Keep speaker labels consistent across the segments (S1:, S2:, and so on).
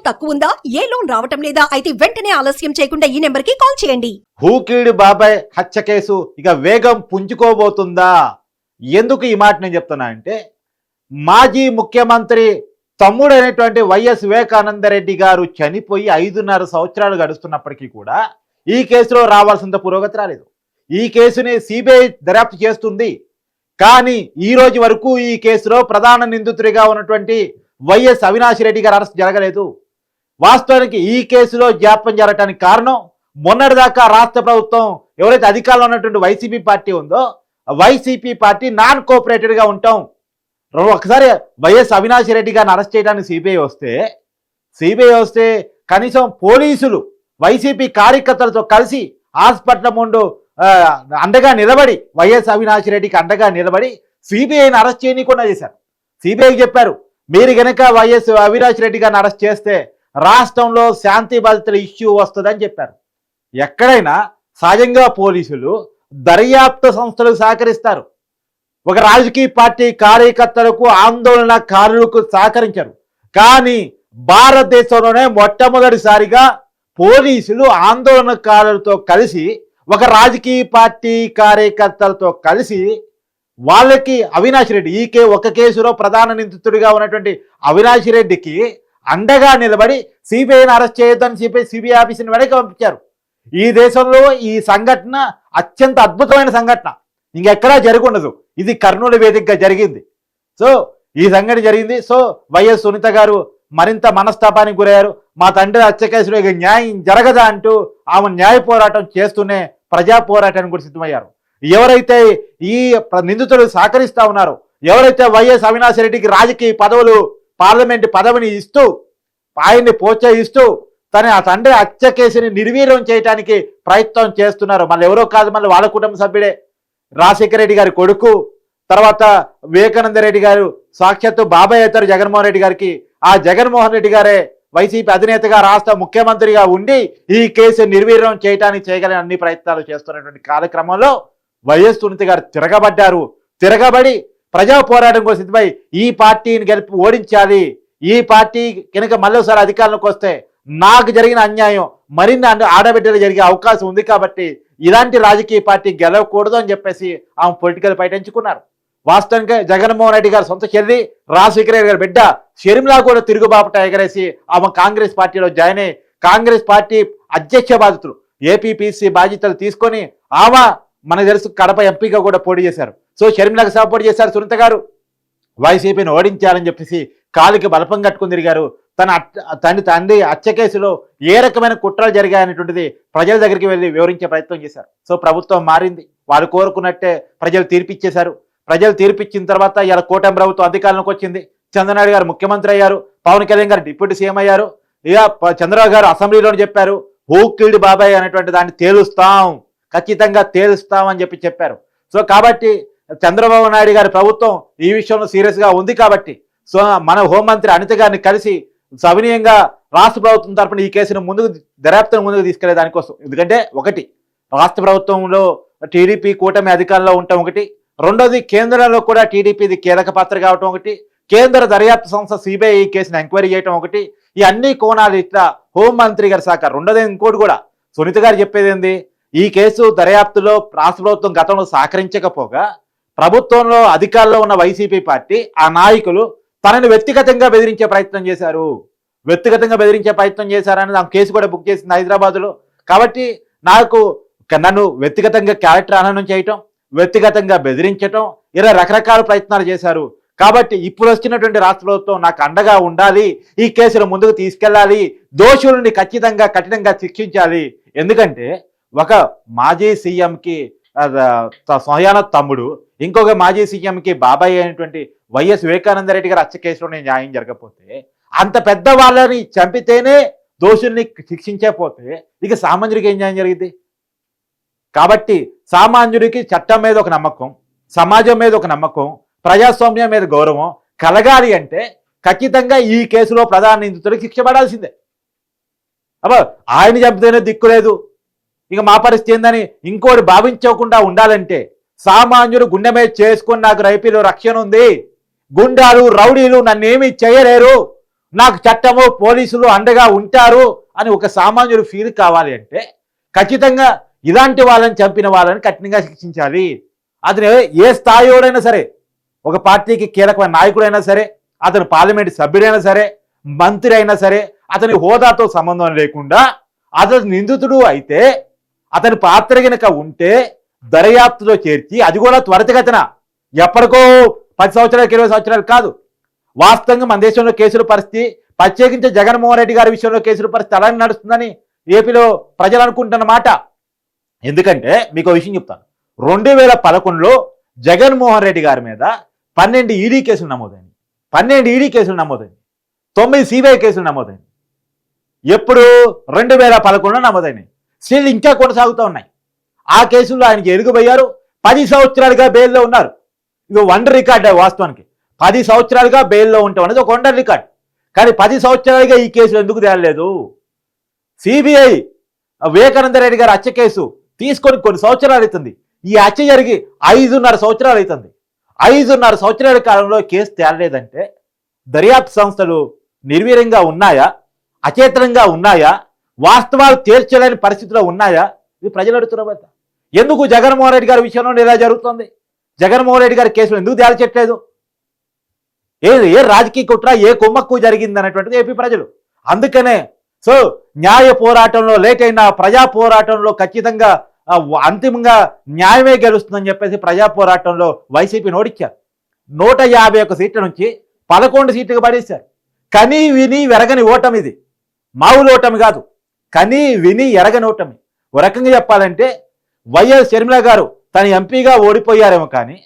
S1: తక్కువ ఉందా? ఏ లోన్ రావటం లేదా? అయితే వెంటనే ఆలస్యం చేయకుండా ఈ నెంబర్ కి కాల్ చేయండి.
S2: హూకీడి బాబాయ్ హత్య కేసు ఇక వేగం పుంజుకోబోతుందా? ఎందుకు ఈ మాట నేను చెప్తున్నా అంటే, మాజీ ముఖ్యమంత్రి తమ్ముడైనటువంటి వైఎస్ వివేకానందరెడ్డి గారు చనిపోయి 5.5 సంవత్సరాలు గడుస్తున్నప్పటికీ కూడా ఈ కేసులో రావాల్సినంత పురోగతి రాలేదు. ఈ కేసుని సిబిఐ దర్యాప్తు చేస్తుంది. కానీ ఈ రోజు వరకు ఈ కేసులో ప్రధాన నిందితుడిగా ఉన్నటువంటి వైఎస్ అవినాష్ రెడ్డి గారు అరెస్ట్ జరగలేదు. వాస్తవానికి ఈ కేసులో జాప్యం జరగడానికి కారణం, మొన్నటిదాకా రాష్ట్ర ప్రభుత్వం ఎవరైతే అధికారంలో ఉన్నటువంటి వైసీపీ పార్టీ ఉందో, వైసీపీ పార్టీ నాన్ కోఆపరేటెడ్గా ఉంటాం. ఒకసారి వైఎస్ అవినాష్ రెడ్డి గారిని అరెస్ట్ చేయడానికి సిబిఐ వస్తే కనీసం పోలీసులు వైసీపీ కార్యకర్తలతో కలిసి హాస్పిటల్ ముందు అండగా నిలబడి, వైఎస్ అవినాష్ రెడ్డికి అండగా నిలబడి సిబిఐని అరెస్ట్ చేయనీయకుండా చేశారు. సిబిఐకి చెప్పారు, మీరు గనక వైఎస్ అవినాష్ రెడ్డి గారిని అరెస్ట్ చేస్తే రాష్ట్రంలో శాంతి భద్రతల ఇష్యూ వస్తుందని చెప్పారు. ఎక్కడైనా సహజంగా పోలీసులు దర్యాప్తు సంస్థలకు సహకరిస్తారు. ఒక రాజకీయ పార్టీ కార్యకర్తలకు, ఆందోళనకారులకు సహకరించరు. కానీ భారతదేశంలోనే మొట్టమొదటిసారిగా పోలీసులు ఆందోళనకారులతో కలిసి, ఒక రాజకీయ పార్టీ కార్యకర్తలతో కలిసి వాళ్ళకి అవినాష్ రెడ్డి ఒక కేసులో ప్రధాన నిందితుడిగా ఉన్నటువంటి అవినాష్ రెడ్డికి అండగా నిలబడి సిబిఐని అరెస్ట్ చేయొద్దని చెప్పి సిబిఐ ఆఫీసుని వెనక్కి పంపించారు. ఈ దేశంలో ఈ సంఘటన అత్యంత అద్భుతమైన సంఘటన, ఇంకెక్కడా జరగundదు. ఇది కర్నూలు వేదికగా జరిగింది. సో ఈ సంఘటన జరిగింది. సో వైఎస్ సునీత గారు మరింత మనస్తాపానికి గురయ్యారు. మా తండ్రి హత్య కేసులో ఇక న్యాయం జరగదా అంటూ ఆమె న్యాయ పోరాటం చేస్తూనే ప్రజా పోరాటానికి కూడా సిద్ధమయ్యారు. ఎవరైతే ఈ నిందితులు సహకరిస్తా ఉన్నారో, ఎవరైతే వైఎస్ అవినాష్ రెడ్డికి రాజకీయ పదవులు, పార్లమెంటు పదవిని ఇస్తూ, ఆయన్ని ప్రోత్సహిస్తూ ఆ తండ్రి హత్య కేసుని నిర్వీర్యం చేయడానికి ప్రయత్నం చేస్తున్నారు, మళ్ళీ ఎవరో కాదు, మళ్ళీ వాళ్ళ కుటుంబ సభ్యుడే, రాజశేఖర రెడ్డి గారి కొడుకు, తర్వాత వివేకానంద రెడ్డి గారు సాక్షాత్తు బాబాయ్ అవుతారు జగన్మోహన్ రెడ్డి గారికి. ఆ జగన్మోహన్ రెడ్డి గారే వైసీపీ అధినేతగా, రాష్ట్ర ముఖ్యమంత్రిగా ఉండి ఈ కేసు నిర్వీర్యం చేయడానికి చేయగలిగిన అన్ని ప్రయత్నాలు చేస్తున్నటువంటి కాలక్రమంలో వైఎస్ సునీత గారు తిరగబడి ప్రజా పోరాటం కోసం సిద్ధమై ఈ పార్టీని గెలిపి ఓడించాలి, ఈ పార్టీ కనుక మళ్ళీసారి అధికారంలోకి వస్తే నాకు జరిగిన అన్యాయం మరిన్ని ఆడబిడ్డలు జరిగే అవకాశం ఉంది, కాబట్టి ఇలాంటి రాజకీయ పార్టీ గెలవకూడదు అని చెప్పేసి ఆమె పొలిటికల్ ఫైట్ ఎంచుకున్నారు. వాస్తవానికి జగన్మోహన్ రెడ్డి గారు సొంత చెల్లి, రాజశేఖర రెడ్డి గారి బిడ్డ షర్మిలా కూడా తిరుగుబాపట ఎగరేసి ఆమె కాంగ్రెస్ పార్టీలో జాయిన్ అయ్యి కాంగ్రెస్ పార్టీ అధ్యక్ష బాధ్యతలు, ఏపీపీసీ బాధ్యతలు తీసుకొని ఆమె మనకు తెలుసు కడప ఎంపీగా కూడా పోటీ చేశారు. సో షర్మిలాకు సపోర్ట్ చేశారు సునీత గారు. వైసీపీని ఓడించాలని చెప్పేసి కాలికి బలపం కట్టుకుని తిరిగారు. తండ్రి హత్య కేసులో ఏ రకమైన కుట్రలు జరిగాయనేటువంటిది ప్రజల దగ్గరికి వెళ్ళి వివరించే ప్రయత్నం చేశారు. సో ప్రభుత్వం మారింది, వాళ్ళు కోరుకున్నట్టే ప్రజలు తీర్పిచ్చేశారు. ప్రజలు తీర్పిచ్చిన తర్వాత ఇలా కూటమి ప్రభుత్వం అధికారంలోకి వచ్చింది. చంద్రబాబు గారు ముఖ్యమంత్రి అయ్యారు, పవన్ కళ్యాణ్ గారు డిప్యూటీ సీఎం అయ్యారు. ఇక చంద్రబాబు గారు అసెంబ్లీలోనే చెప్పారు, హూ కిల్డ్ బాబాయ్ అనేటువంటి దాన్ని ఖచ్చితంగా తేలుస్తాం అని చెప్పారు. సో కాబట్టి చంద్రబాబు నాయుడు గారి ప్రభుత్వం ఈ విషయంలో సీరియస్గా ఉంది. కాబట్టి సో మన హోంమంత్రి అనిత గారిని కలిసి సవినీయంగా రాష్ట్ర ప్రభుత్వం తరఫున ఈ కేసును దర్యాప్తును ముందుకు తీసుకెళ్లే దానికోసం, ఎందుకంటే ఒకటి రాష్ట్ర ప్రభుత్వంలో టీడీపీ కూటమి అధికారంలో ఉండటం ఒకటి, రెండోది కేంద్రంలో కూడా టీడీపీది కీలక పాత్ర కావటం ఒకటి, కేంద్ర దర్యాప్తు సంస్థ సిబిఐ ఈ కేసును ఎంక్వైరీ చేయటం ఒకటి, ఈ అన్ని కోణాలు ఇట్లా హోంమంత్రి గారి సహకారం. రెండోది ఇంకోటి కూడా సునీత గారు చెప్పేది ఏంది, ఈ కేసు దర్యాప్తులో రాష్ట్ర ప్రభుత్వం గతంలో సహకరించకపోగా ప్రభుత్వంలో అధికారంలో ఉన్న వైసీపీ పార్టీ ఆ నాయకులు తనని వ్యక్తిగతంగా బెదిరించే ప్రయత్నం చేశారని ఆ కేసు కూడా బుక్ చేసింది హైదరాబాద్లో. కాబట్టి నన్ను వ్యక్తిగతంగా క్యారెక్టర్ హననం చేయటం, వ్యక్తిగతంగా బెదిరించటం, ఇలా రకరకాల ప్రయత్నాలు చేశారు. కాబట్టి ఇప్పుడు వచ్చినటువంటి రాష్ట్ర ప్రభుత్వం నాకు అండగా ఉండాలి, ఈ కేసును ముందుకు తీసుకెళ్ళాలి, దోషులని ఖచ్చితంగా కఠినంగా శిక్షించాలి. ఎందుకంటే ఒక మాజీ సీఎంకి స్వయాన తమ్ముడు, ఇంకొక మాజీ సీఎంకి బాబాయ్ అయినటువంటి వైఎస్ వివేకానంద రెడ్డి గారు హత్య కేసులోనే న్యాయం జరగకపోతే, అంత పెద్ద వాళ్ళని చంపితేనే దోషుల్ని శిక్షించకపోతే ఇక సామాన్యుడికి ఏం న్యాయం జరిగింది? కాబట్టి సామాన్యుడికి చట్టం మీద ఒక నమ్మకం, సమాజం మీద ఒక నమ్మకం, ప్రజాస్వామ్యం మీద గౌరవం కలగాలి అంటే ఖచ్చితంగా ఈ కేసులో ప్రధాన నిందితుడికి శిక్ష పడాల్సిందే. అబ్బా ఆయన చంపితేనే దిక్కులేదు, ఇక మా పరిస్థితి ఏందని ఇంకోటి భావించకుండా ఉండాలంటే సామాన్యుడు గుండె మీద చేసుకుని నాకు రైపీలో రక్షణ ఉంది, గుండాలు రౌడీలు నన్నేమీ చేయలేరు, నాకు చట్టము పోలీసులు అండగా ఉంటారు అని ఒక సామాన్యుడు ఫీల్ కావాలి అంటే ఖచ్చితంగా ఇలాంటి వాళ్ళని చంపిన వాళ్ళని కఠినంగా శిక్షించాలి. అతను ఏ స్థాయిలోడైనా సరే, ఒక పార్టీకి కీలకమైన నాయకుడైనా సరే, అతను పార్లమెంట్ సభ్యుడైనా సరే, మంత్రి అయినా సరే, అతని హోదాతో సంబంధం లేకుండా అతను నిందితుడు అయితే అతని పాత్ర గనక ఉంటే దర్యాప్తులో చేర్చి, అది కూడా త్వరితగతిన, ఎప్పటికో 10 సంవత్సరాలు 20 సంవత్సరాలు కాదు, వాస్తవంగా మన దేశంలో కేసుల పరిస్థితి, ప్రత్యేకించి జగన్మోహన్ రెడ్డి గారి విషయంలో కేసుల పరిస్థితి అలానే నడుస్తుందని ఏపీలో ప్రజలు అనుకుంటున్నమాట. ఎందుకంటే మీకు విషయం చెప్తాను. 2011లో జగన్మోహన్ రెడ్డి గారి మీద 12 ఈడీ కేసులు నమోదైంది. 12 ఈడీ కేసులు నమోదైంది. 9 సిబిఐ కేసులు నమోదైంది. ఎప్పుడు 2011లో నమోదైనాయి. స్టిల్ ఇంకా కొనసాగుతూ ఉన్నాయి. ఆ కేసుల్లో ఆయనకి ఎరుగుపోయారు. 10 సంవత్సరాలుగా బెయిల్లో ఉన్నారు. ఇది వండర్ రికార్డ్. వాస్తవానికి 10 సంవత్సరాలుగా బెయిల్లో ఉండటం అనేది ఒక వండర్ రికార్డ్. కానీ 10 సంవత్సరాలుగా ఈ కేసులు ఎందుకు తేలలేదు? సిబిఐ వివేకానంద రెడ్డి గారి హత్య కేసు తీసుకొని కొన్ని సంవత్సరాలు అవుతుంది. ఈ హత్య జరిగి 5.5 సంవత్సరాలు అవుతుంది. 5.5 సంవత్సరాల కాలంలో కేసు తేలలేదంటే దర్యాప్తు సంస్థలు నిర్వీర్యంగా ఉన్నాయా, అచేతనంగా ఉన్నాయా, వాస్తవాలు తేల్చలేని పరిస్థితిలో ఉన్నాయా? ఇది ప్రజలు అడుగుతున్నారు. ఎందుకు జగన్మోహన్ రెడ్డి గారి విషయంలో ఇలా జరుగుతుంది? జగన్మోహన్ రెడ్డి గారి కేసులు ఎందుకు తేల్చట్లేదు? ఏ రాజకీయ కుట్ర, ఏ కుమ్మక్కు జరిగింది అనేటువంటిది ఏపీ ప్రజలు. అందుకనే న్యాయ పోరాటంలో లేట్ అయిన ప్రజా పోరాటంలో ఖచ్చితంగా అంతిమంగా న్యాయమే గెలుస్తుందని చెప్పేసి ప్రజా పోరాటంలో వైసీపీని ఓడించారు. 151 సీట్ల నుంచి 11 సీట్లకు పడేశారు. కనీ విని ఎరగని ఓటమి ఇది. మామూలు ఓటమి కాదు, కనీ విని ఎరగని ఓటమి. ఓ రకంగా చెప్పాలంటే వైఎస్ షర్మిల గారు తన ఎంపీగా ఓడిపోయారేమో, కానీ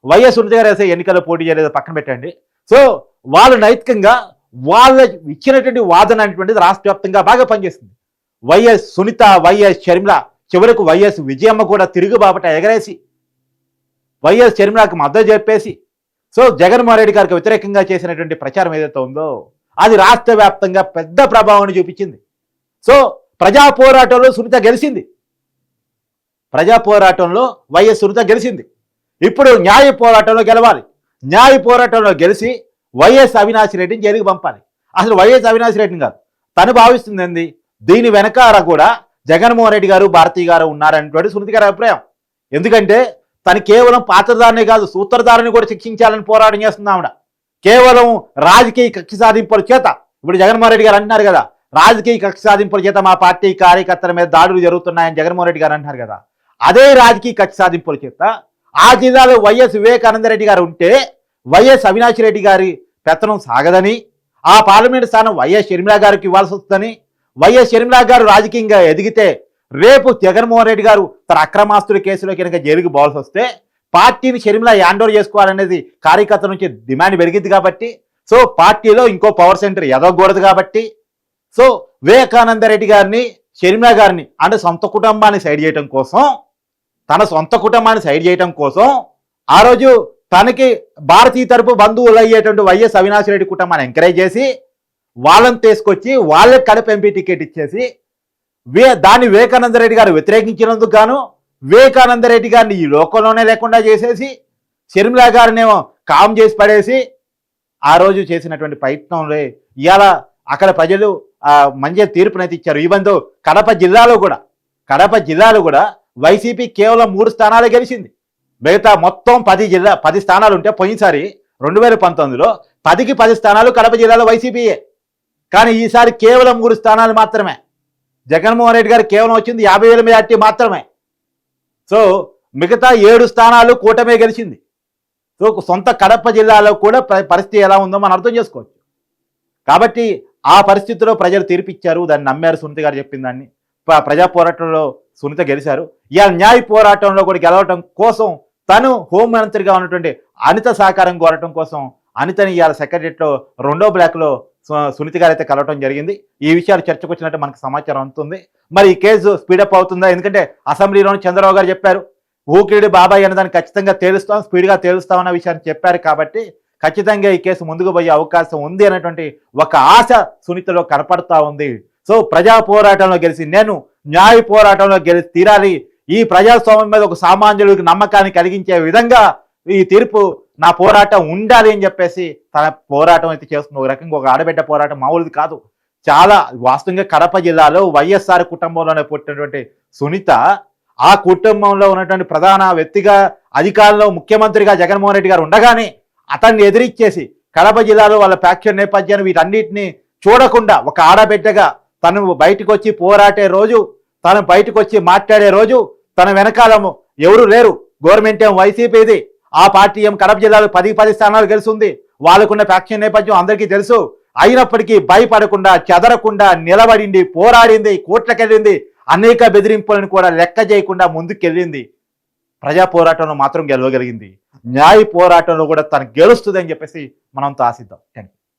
S2: వైఎస్ సునీత గారు వేసే ఎన్నికల్లో పోటీ చేయలేదు, పక్కన పెట్టండి. వాళ్ళు నైతికంగా వాళ్ళ ఇచ్చినటువంటి వాదన అనేటువంటిది రాష్ట్ర వ్యాప్తంగా బాగా పనిచేస్తుంది. వైఎస్ సునీత, వైఎస్ షర్మిల, చివరకు వైఎస్ విజయమ్మ కూడా తిరుగు బాపట ఎగరేసి వైఎస్ షర్మిలకు మద్దతు చెప్పేసి జగన్మోహన్ రెడ్డి గారికి వ్యతిరేకంగా చేసినటువంటి ప్రచారం ఏదైతే ఉందో అది రాష్ట్ర వ్యాప్తంగా పెద్ద ప్రభావాన్ని చూపించింది. ప్రజా పోరాటంలో సునీత గెలిచింది. ప్రజా పోరాటంలో వైఎస్ సునీత గెలిచింది. ఇప్పుడు న్యాయ పోరాటంలో గెలవాలి. న్యాయ పోరాటంలో గెలిచి వైఎస్ అవినాష్ రెడ్డిని జైలుకి పంపాలి. అసలు వైఎస్ అవినాష్ రెడ్డిని కాదు, తను భావిస్తుంది ఏంది, దీని వెనకాల కూడా జగన్మోహన్ రెడ్డి గారు, భారతి గారు ఉన్నారనేటువంటి సునీత గారి అభిప్రాయం. ఎందుకంటే తను కేవలం పాత్రధారిని కాదు, సూత్రధారిని కూడా శిక్షించాలని పోరాటం చేస్తుంది ఆవిడ. కేవలం రాజకీయ కక్ష సాధింపుల చేత, ఇప్పుడు జగన్మోహన్ రెడ్డి గారు అంటున్నారు కదా, రాజకీయ కక్ష సాధింపుల చేత మా పార్టీ కార్యకర్తల మీద దాడులు జరుగుతున్నాయని జగన్మోహన్ రెడ్డి గారు అంటున్నారు కదా, అదే రాజకీయ కక్ష సాధింపుల చేత ఆ జిల్లాలో వైఎస్ వివేకానంద రెడ్డి గారు ఉంటే వైఎస్ అవినాష్ రెడ్డి గారి పెత్తనం సాగదని, ఆ పార్లమెంటు స్థానం వైఎస్ షర్మిల గారికి ఇవ్వాల్సి వస్తుందని, వైఎస్ షర్మిల గారు రాజకీయంగా ఎదిగితే రేపు జగన్మోహన్ రెడ్డి గారు తన అక్రమాస్తుల కేసులో కనుక జైలుకి పోవాల్సి వస్తే పార్టీని షర్మిల హ్యాండ్ ఓవర్ చేసుకోవాలనేది కార్యకర్తల నుంచి డిమాండ్ పెరిగింది కాబట్టి, పార్టీలో ఇంకో పవర్ సెంటర్ ఎదగకూడదు కాబట్టి, వివేకానంద రెడ్డి గారిని, షర్మిల గారిని అంటే సొంత కుటుంబాన్ని సైడ్ చేయడం కోసం, తన సొంత కుటుంబాన్ని సైడ్ చేయడం కోసం ఆ రోజు తనకి భారతీయ తరపు బంధువులు అయ్యేటువంటి వైఎస్ అవినాష్ రెడ్డి కుటుంబాన్ని ఎంకరేజ్ చేసి వాళ్ళని తీసుకొచ్చి వాళ్ళకి కడప ఎంపీ టికెట్ ఇచ్చేసి దాన్ని వివేకానంద రెడ్డి గారు వ్యతిరేకించినందుకు గాను వివేకానంద రెడ్డి గారిని ఈ లోకంలోనే లేకుండా చేసేసి షర్మిల గారినేమో కామ్ చేసి పడేసి ఆ రోజు చేసినటువంటి ప్రయత్నంలో ఇవాళ అక్కడ ప్రజలు మంచి తీర్పునైతే ఇచ్చారు. ఈవెన్ కడప జిల్లాలో కూడా వైసీపీ కేవలం 3 స్థానాలే గెలిచింది. మిగతా మొత్తం 10 స్థానాలు ఉంటే పోయినసారి 2019లో 10కి 10 స్థానాలు కడప జిల్లాలో వైసీపీయే. కానీ ఈసారి కేవలం 3 స్థానాలు మాత్రమే. జగన్మోహన్ రెడ్డి గారు కేవలం వచ్చింది 50,000 మెజార్టీ మాత్రమే. మిగతా 7 స్థానాలు కూటమే గెలిచింది. సొంత కడప జిల్లాలో కూడా పరిస్థితి ఎలా ఉందో మనం అర్థం చేసుకోవచ్చు. కాబట్టి ఆ పరిస్థితిలో ప్రజలు తీర్పిచ్చారు, దాన్ని నమ్మారు. సునీత గారు చెప్పిన దాన్ని ప్రజా పోరాటంలో సునీత గెలిచారు. ఇవాళ న్యాయ పోరాటంలో కూడా గెలవటం కోసం తను హోంమంత్రిగా ఉన్నటువంటి అనిత సహకారం కోరటం కోసం అనితని ఇవాళ సెక్రటరియట్లో 2వ బ్లాక్లో సునీత గారు అయితే కలవటం జరిగింది. ఈ విషయాలు చర్చకు వచ్చినట్టు మనకు సమాచారం అందుతుంది. మరి ఈ కేసు స్పీడప్ అవుతుందా? ఎందుకంటే అసెంబ్లీలోని చంద్రబాబు గారు చెప్పారు, ఊకిడి బాబాయ్ అనే దాన్ని ఖచ్చితంగా తేలుస్తాం, స్పీడ్గా తేలుస్తామన్న విషయాన్ని చెప్పారు. కాబట్టి ఖచ్చితంగా ఈ కేసు ముందుకు పోయే అవకాశం ఉంది అనేటువంటి ఒక ఆశ సునీతలో కనపడతా ఉంది. ప్రజా పోరాటంలో గెలిచి నేను న్యాయ పోరాటంలో గెలిచి తీరాలి, ఈ ప్రజాస్వామ్యం మీద ఒక సామాన్యుడికి నమ్మకాన్ని కలిగించే విధంగా ఈ తీర్పు నా పోరాటం ఉండాలి అని చెప్పేసి తన పోరాటం అయితే చేస్తుంది. ఒక రకంగా ఒక ఆడబిడ్డ పోరాటం మామూలుది కాదు. చాలా వాస్తవంగా కడప జిల్లాలో వైఎస్ఆర్ కుటుంబంలోనే పుట్టినటువంటి సునీత ఆ కుటుంబంలో ఉన్నటువంటి ప్రధాన వ్యక్తిగా అధికారంలో ముఖ్యమంత్రిగా జగన్మోహన్ రెడ్డి గారు ఉండగానే అతన్ని ఎదిరిచ్చేసి కడప జిల్లాలో వాళ్ళ ఫ్యాక్చర్ నేపథ్యాన్ని వీటన్నిటిని చూడకుండా ఒక ఆడబిడ్డగా తను బయటకు వచ్చి పోరాటే రోజు, తను బయటకు వచ్చి మాట్లాడే రోజు, తన వెనకాలము ఎవరు లేరు. గవర్నమెంట్ ఏం వైసీపీది, ఆ పార్టీ ఏం కడప జిల్లాలో 10 స్థానాలు గెలుస్తుంది. వాళ్ళకున్న ఫ్యాక్షన్ నేపథ్యం అందరికీ తెలుసు. అయినప్పటికీ భయపడకుండా చెదరకుండా నిలబడింది, పోరాడింది, కోట్లకెళ్ళింది, అనేక బెదిరింపులను కూడా లెక్క చేయకుండా ముందుకెళ్ళింది. ప్రజా పోరాటంలో మాత్రం గెలవగలిగింది. న్యాయ పోరాటంలో కూడా తను గెలుస్తుంది అని చెప్పేసి మనంతో ఆశిద్దాం. Thank you.